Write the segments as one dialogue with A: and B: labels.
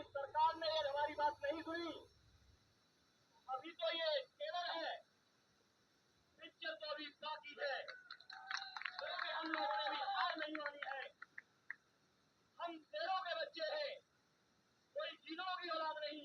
A: इस सरकार ने ये हमारी बात नहीं सुनी। अभी तो ये केवल है, पिक्चर तो अभी बाकी है, क्योंकि हम लोगों ने भी हार नहीं मानी है। हम शेरों के बच्चे हैं, कोई चीजों की औलाद नहीं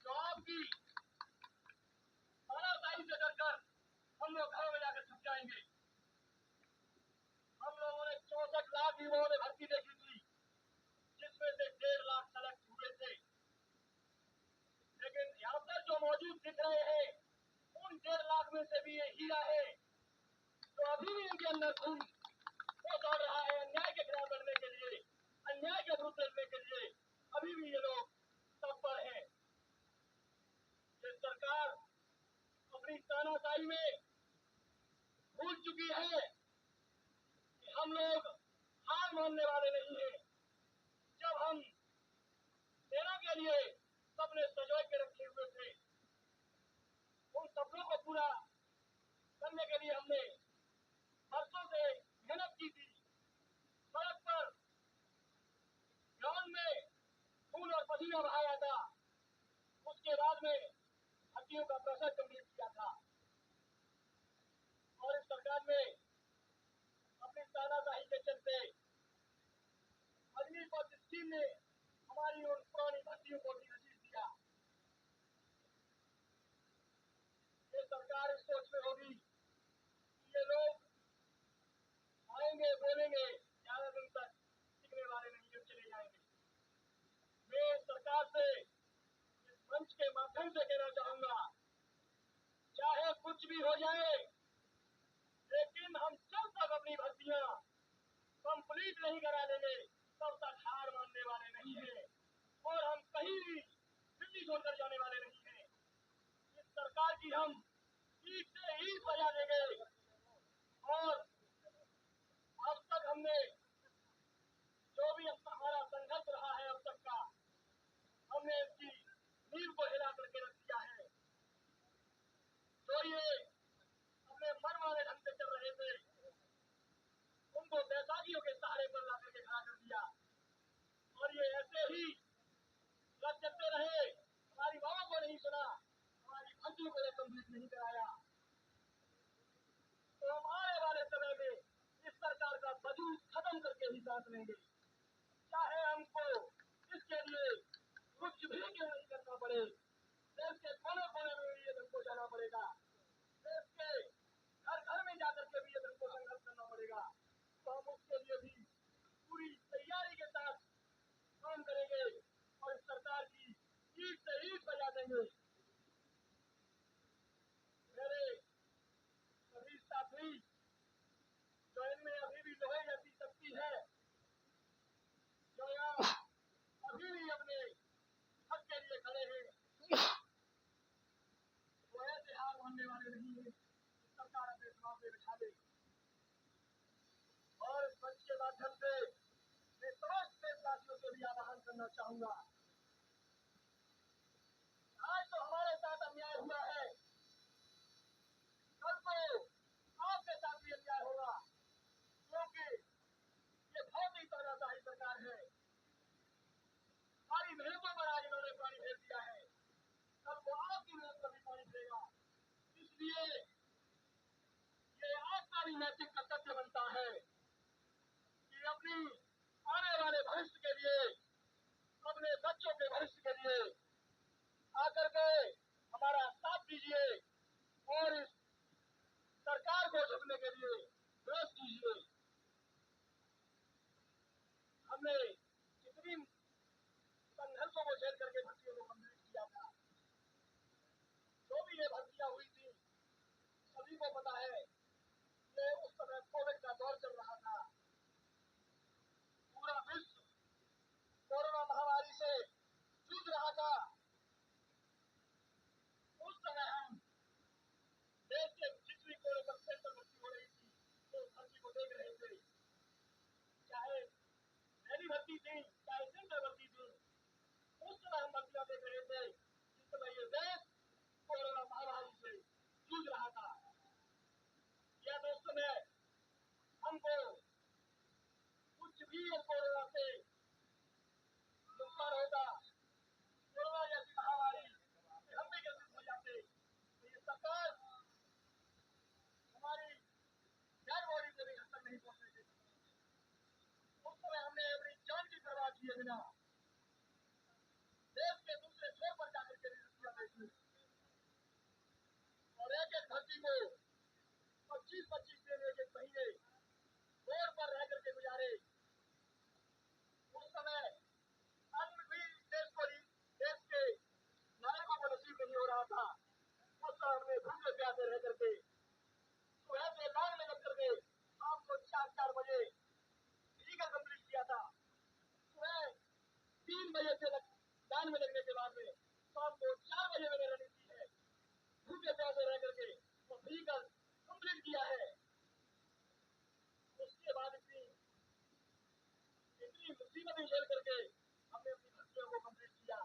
A: जो आपकी तानाशाही से डरकर हम लोग घरों में जाकर छुप जाएंगे। हम लोगों ने 64 लाख युवाओं ने भर्ती देखी थी, जिसमें से 1.5 लाख सेलेक्ट हुए थे, लेकिन यहाँ पर जो मौजूद दिख रहे हैं उन 1.5 लाख में से भी ये हीरा है जो अभी भी इनके अंदर खून वो दौड़ रहा है अन्याय के खिलाफ लड़ने के लिए, अन्याय के विरुद्ध लड़ने के लिए। अभी भी ये लोग तत्पर हैं। ये सरकार अपनी तानाशाही में भूल चुकी है कि हम लोग हार मानने वाले नहीं हैं। जब हम सेना के लिए सपने सजो के रखे हुए थे, उन सपनों को पूरा करने के लिए हमने बरसों से मेहनत की थी। सड़क पर ग्राउंड में खून और पसीना बहाया था, उसके बाद में हड्डियों का प्रेशर कंप्लीट किया था। और इस सरकार ने अपनी तानाशाही के चलते अग्निपथ स्कीम ने हमारी उन पुरानी भर्तियों को भी नसीब दिया। ये सरकार इस सोच में होगी कि ये लोग आएंगे बोलेंगे, ज्यादा दिन तक टिकने वाले नहीं है, चले जाएंगे। मैं सरकार से इस मंच के माध्यम से कहना चाहूंगा, चाहे कुछ भी हो जाए, लेकिन हम जब तक अपनी भर्तियां कंप्लीट नहीं करा लेंगे तब तक हार मानने वाले नहीं हैं और हम कहीं भी दिल्ली छोड़कर जाने वाले नहीं हैं। इस सरकार की हम ईट से ईट बजा देंगे और अब तक हमने जो भी हमारा संघर्ष रहा है अब तक का, हमने इसकी नींव को हिला करके रख दिया है। जो ये अपने मनमाने ढंग से चल रहे थे, उनको बैसाखियों के सहारे पर ला करके खड़ा कर दिया और ये ऐसे ही लग चलते रहे। हमारी मांगों को नहीं सुना, हमारी भर्तियों को कंप्लीट नहीं कराया। तो हम आने वाले समय में इस सरकार का वजूद खत्म करके ही सांस लेंगे, चाहे हमको इसके लिए कुछ भी क्यों नहीं करना पड़े। देश के कोने कोने में भी ये हमको जाना पड़ेगा, देश के घर घर में जाकर के भी ये हमको संघर्ष करना पड़ेगा। तो हम उसके लिए भी पूरी तैयारी के साथ काम करेंगे और इस सरकार की ईट से ईट बजा देंगे। मेरे सभी साथी जो इनमें अभी भी लोहे जैसी शक्ति है, जो यहाँ अभी भी अपने हक के लिए खड़े हैं, वो ऐसे हार मानने वाले नहीं है। सरकार अपने दिमाग में बिठा दे और इस मंच के माध्यम से मैं समस्त देशवासियों से भी आह्वान करना चाहूंगा, आज तो हमारे साथ अन्याय हुआ है, कल को आपके साथ भी अन्याय होगा, क्योंकि ये बहुत ही तानाशाही सरकार है। हमारी मेहनतों पर आज इन्होंने पानी फेर दिया है, कल को आपकी मेहनत पर भी पानी फेरेगा। इसलिए ये आपका भी नैतिक कर्तव्य बनता है कि अपनी आने वाले भविष्य के लिए, अपने बच्चों के भविष्य के लिए आकर के हमारा साथ दीजिए और इस सरकार को झुकने के लिए विरोध कीजिए। हमने कितनी संघर्षों को झेल करके भर्तियों को कंप्लीट किया था। जो भी ये भर्तियां हुई थी, सभी को पता है कि उस समय कोविड का दौर चल रहा था, पूरा विश्व कोरोना महामारी से जूझ रहा था। उस समय हम देश के जिस भी कोने पर सेंटर भर्ती हो रही थी, तो भर्ती को देख रहे थे, चाहे पहली भर्ती थी चाहे सेंटर भर्ती थी, उस समय हम भर्तियां देख रहे थे जिस समय ये देश कोरोना महामारी से जूझ रहा था। व्यक्ति को 25-25 दिन एक महीने रोड पर रह करके गुजारे। उस समय अन्न भी देश के नागरिकों को नसीब नहीं हो रहा था। उस समय हमने भूखे प्यासे रह करके सुबह से लाइन में लग करके शाम को 4-4 बजे फिजिकल कंप्लीट किया था। सुबह 3 बजे से लाइन में लगने के बाद में शाम को 4 बजे मैंने रनिंग की है। भूखे प्यासे रह करके वो फिजिकल कंप्लीट किया है। उसके बाद इतनी मुसीबतें झेल करके हमने अपनी भर्तियों को कंप्लीट किया,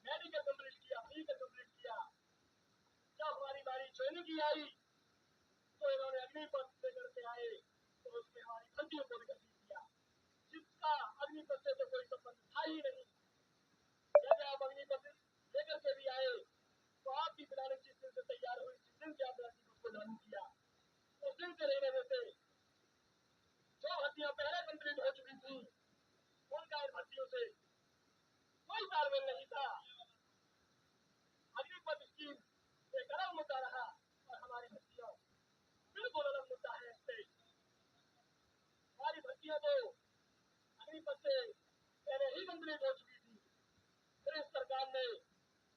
A: मेडिकल कंप्लीट किया, फिजिकल कंप्लीट किया। जब हमारी बारी ज्वाइनिंग की आई तो इन्होंने अग्निपथ लेकर के आए तो उसमें हमारी भर्तियों को विकसित किया, जिसका अग्निपथ से तो कोई संबंध था ही नहीं। जब आप अग्निपथ लेकर के भी आए तो आपकी प्लानिंग जिस दिन से तैयार हुई, जिस दिन से आपने अग्निपथ को लागू किया, उस दिन से रहने देते जो भर्तियां पहले कंप्लीट हो चुकी थी उनका इन भर्तियों से कोई तालमेल नहीं था। अग्निपथ स्कीम एक अलग मुद्दा रहा और हमारी भर्तियां बिल्कुल अलग मुद्दा है। इससे हमारी भर्तियां तो अग्निपथ से पहले ही कंप्लीट हो चुकी थी। फिर इस सरकार ने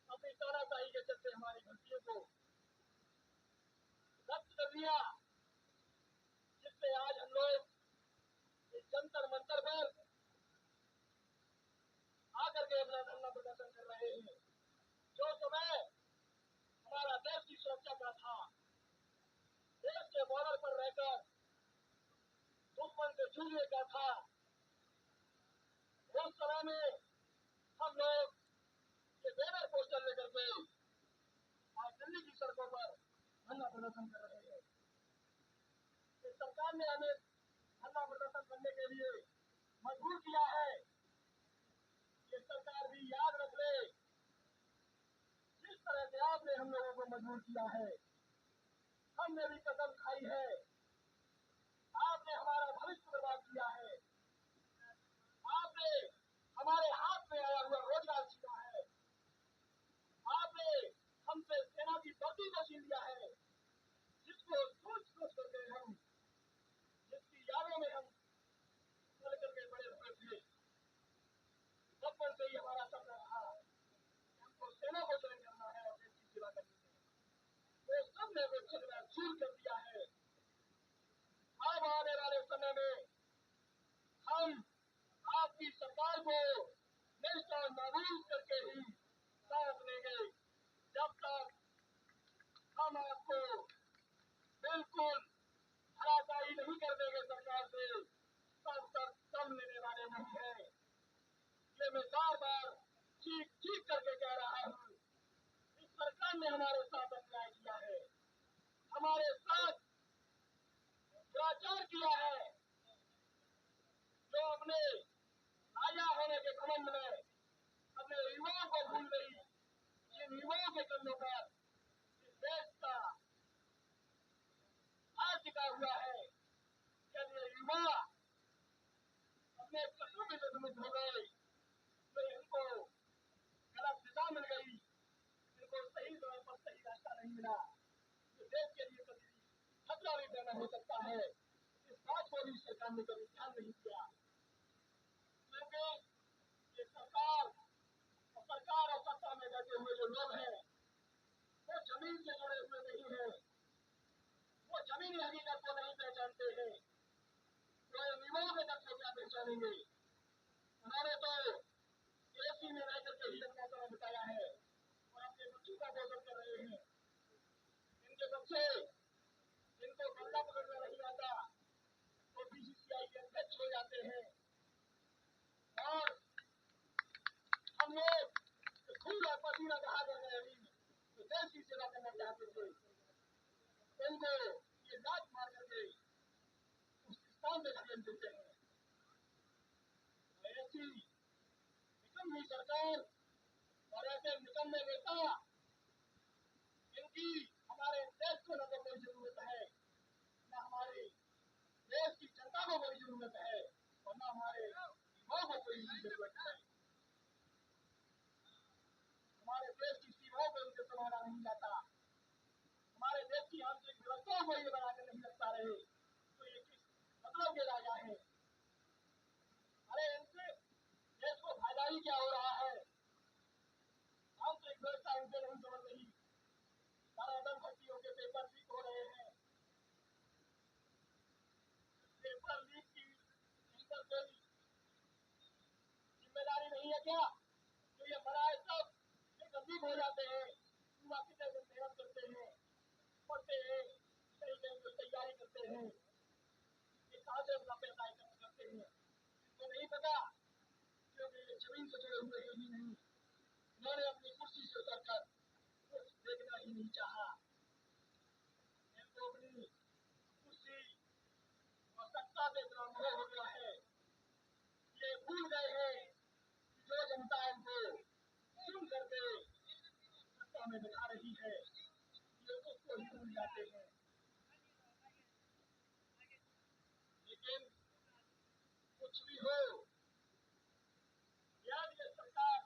A: अपनी तानाशाही के चलते हमारी भर्तियों को रद्द कर दिया, जिससे आज हम लोग इस जंतर मंतर पर आकर के अपना धरना प्रदर्शन कर रहे हैं। जो समय हमारा देश की सुरक्षा का था, देश के बॉर्डर पर रहकर दुश्मन से जूझने का था, उस समय में हम लोग ये बैनर पोस्टर लेकर के आज दिल्ली की सड़कों पर धरना प्रदर्शन कर रहे हैं। इस सरकार ने हमें धरना प्रदर्शन करने के लिए मजबूर किया है। ये सरकार भी याद रख ले, जिस तरह से आपने हम लोगों को मजबूर किया है, हमने भी कसम खाई है। आपने हमारा भविष्य बर्बाद किया है, आपने हमारे हाथ में आया हुआ रोजगार छीना है, आपने हमसे सेना की भर्ती को छीन लिया है, जिसको सोच करके हम, जिसकी यादों में हम चल करके बड़े हुए थे। बचपन से ही हमारा सपना रहा हमको सेना को ज्वाइन करना है और देश की सेवा करनी है। तो सबने वो सपना चूर कर दिया है। अब आने वाले समय में हम आपकी सरकार को निष्ठा नाबूद करके ही सांस लेंगे। जब तक हम आपको बिल्कुल धराशायी नहीं कर देंगे सरकार से, तब तक दम लेने वाले नहीं है। ये मैं बार बार चीख करके कह रहा हूँ। इस सरकार ने हमारे साथ अन्याय किया है, हमारे साथ दुराचार किया है। जो अपने राजा होने के घमंड में अपने युवाओं को भूल गई, जिन युवाओं के कंधों पर इस देश का हाथ टिका हुआ है, जब ये युवा अपने कदमों में विस्मित हो गए तो इनको गलत दिशा मिल गई, इनको सही समय पर सही रास्ता नहीं मिला। तो देश के लिए कभी खतरा भी पैदा हो सकता है। इस बात को भी सरकार ने कभी ध्यान नहीं दिया, क्योंकि ये सरकार और सत्ता में बैठे हुए जो लोग हैं वो जमीन से जुड़े हुए नहीं हैं, वो जमीनी हकीकत को नहीं पहचानते हैं। वो युवाओं के तक को क्या पहचानेंगे? उन्होंने तो एसी में रह करके ही अपना समय बिताया है और अपने बच्चों का पोषण कर रहे हैं। इनके बच्चे, इनको बल्ला पकड़ना नहीं आता तो बीसीसीआई के अध्यक्ष हो जाते हैं और हम लोग खून और पसीना बहा कर गए तो देश की सेवा करना चाहते थे, इनको ये लात मार करके उस स्थान में धकेल देते हैं। ऐसी निकम्मी सरकार और ऐसे निकम्मे नेता, इनकी हमारे देश को न तो कोई जरूरत है, न हमारे देश की जनता को कोई जरूरत है और न हमारे युवाओं को कोई जरूरत है। हमारे देश की सीमाओं पर उनसे समाना नहीं जाता। की आंतरिक व्यवस्था को ये बनाकर नहीं रखता रहे तो ये किस मतलब के राजा है? अरे इनसे देश को फायदा ही क्या हो रहा है? आंतरिक व्यवस्था इनसे नहीं समझ रही। धराधम भर्तियों के पेपर लीक हो रहे हैं। पेपर लीक की इन पर कोई जिम्मेदारी नहीं है क्या? तो ये बनाए सब ये लीक हो जाते हैं। युवा कितने दिन मेहनत करते हैं, पढ़ते हैं, कहीं कहीं कोई तैयारी करते हैं, ये कहाँ से अपना पैसा एकत्र करते हैं तो नहीं पता, क्योंकि ये जमीन से जुड़े हुए हैं ही नहीं। उन्होंने अपनी कुर्सी से उतरकर कुछ देखना ही नहीं चाहा। इनको अपनी कुर्सी और सत्ता से इतना मोह हो गया है, ये भूल गए हैं कि जो जनता इनको चुन करके सत्ता में बिठा रही है, ये उसको ही भूल जाते हैं। लेकिन कुछ भी हो, याद ये सरकार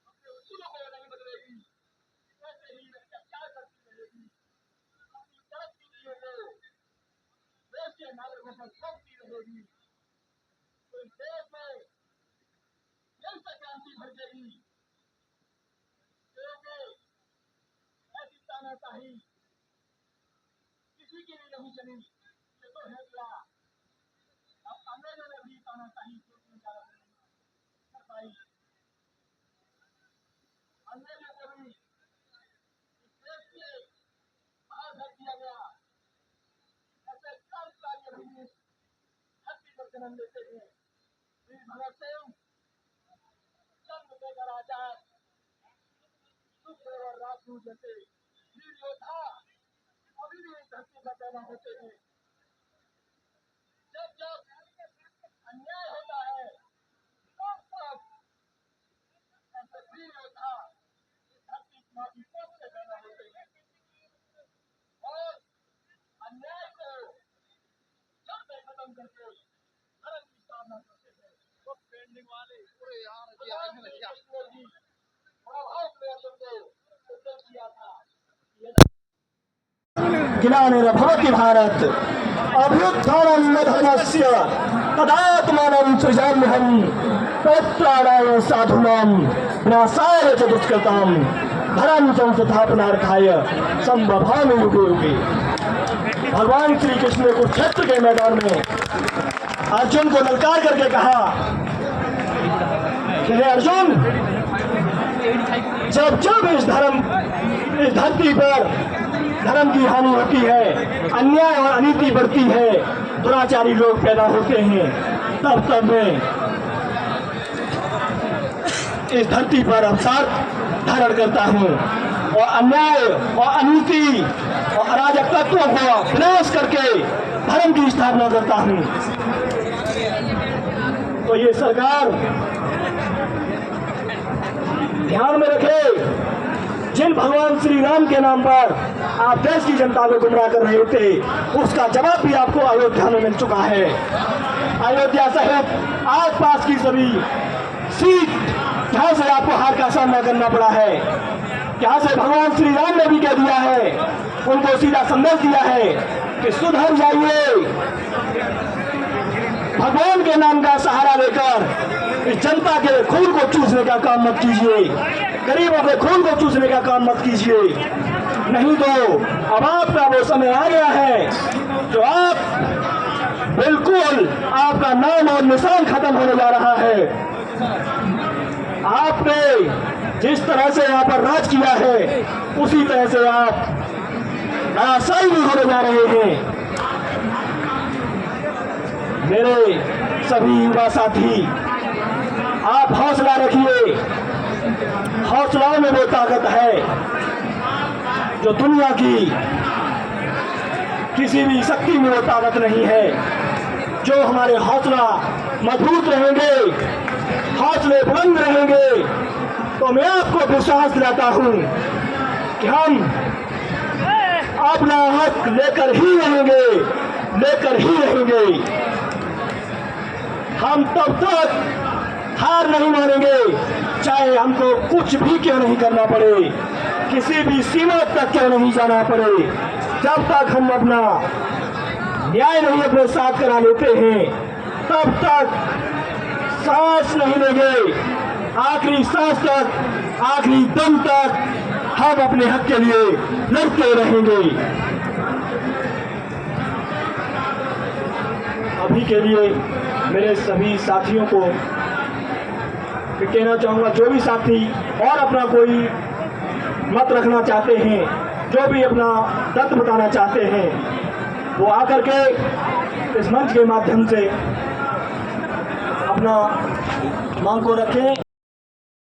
A: अपने उसूलों को नहीं बदलेगी, वैसे ही अत्याचार करती रहेगी, अपनी तरक्की के लिए देश के नागरिकों पर थोपती रहेगी। तो इस देश में जन क्रांति भड़केगी, क्योंकि ऐसी तानाशाही किसी की भी नहीं चली। ये तो है क्या, अब अंग्रेजों ने भी तानाशाही कर पाई, अंग्रेजों को भी इस देश से बाहर कर दिया गया। ऐसे क्रांतिकारी अभी धरती पर जन्म लेते हैं। वीर भगत सिंह, चंद्रशेखर आजाद, सुखदेव और राजगुरु जैसे वीर योद्धा अभी भी इस धरती पर पैदा होते हैं। जब जब अन्याय होता है तब ऐसे वीर योद्धा इस धरती माटी कोप से पैदा होते हैं और अन्याय को जड़ से खत्म करके धर्म की स्थापना करते हैं। वो पेंडिंग वाले पूरे यहाँ ज्ञानेन भवति भारत अभ्युत्थानं धर्मस्य तदात्मानं सृजाम्यहं तत्प्राणाय साधूनां विनाशाय च दुष्कृतां धर्म संस्थापनार्थाय संभवामि युगे युगे। भगवान श्री कृष्ण ने कुरुक्षेत्र के मैदान में अर्जुन को ललकार करके कहा कि हे अर्जुन, जब जब इस धरती पर धर्म की हानि होती है, अन्याय और अनीति बढ़ती है, दुराचारी लोग पैदा होते हैं, तब तब मैं इस धरती पर अवसर धारण करता हूँ और अन्याय और अनीति और अराजक तत्वों को विनाश करके धर्म की स्थापना करता हूँ। तो ये सरकार ध्यान में रखे, जिन भगवान श्री राम के नाम पर आप देश की जनता को गुमराह कर रहे थे, उसका जवाब भी आपको अयोध्या में मिल चुका है। अयोध्या सहित आसपास की सभी सीट जहां से आपको हार का सामना करना पड़ा है, जहां से भगवान श्री राम ने भी कह दिया है, उनको सीधा संदेश दिया है कि सुधर जाइए, भगवान के नाम का सहारा लेकर इस जनता के खून को चूसने का काम मत कीजिए, गरीबों के खून को चूसने का काम मत कीजिए, नहीं तो अब आपका वो समय आ गया है जो आप बिल्कुल आपका नाम और निशान खत्म होने जा रहा है। आपने जिस तरह से यहाँ पर राज किया है, उसी तरह से आप धराशायी भी होने जा रहे हैं। मेरे सभी युवा साथी, आप हौसला रखिए, हौसला में वो ताकत है जो दुनिया की किसी भी शक्ति में वो ताकत नहीं है। जो हमारे हौसला मजबूत रहेंगे, हौसले बुलंद रहेंगे, तो मैं आपको विश्वास दिलाता हूं कि हम अपना हक लेकर ही रहेंगे, लेकर ही रहेंगे। हम तब तक हार नहीं मानेंगे, चाहे हमको कुछ भी क्यों नहीं करना पड़े, किसी भी सीमा तक क्यों नहीं जाना पड़े, जब तक हम अपना न्याय नहीं अपने साथ करा लेते हैं तब तक सांस नहीं लेंगे। आखिरी सांस तक, आखिरी दम तक हम अपने हक के लिए लड़ते रहेंगे। अभी के लिए मेरे सभी साथियों को कहना चाहूँगा, जो भी साथी और अपना कोई मत रखना चाहते हैं, जो भी अपना तथ्य बताना चाहते हैं, वो आकर के इस मंच के माध्यम से अपना मांग को रखें।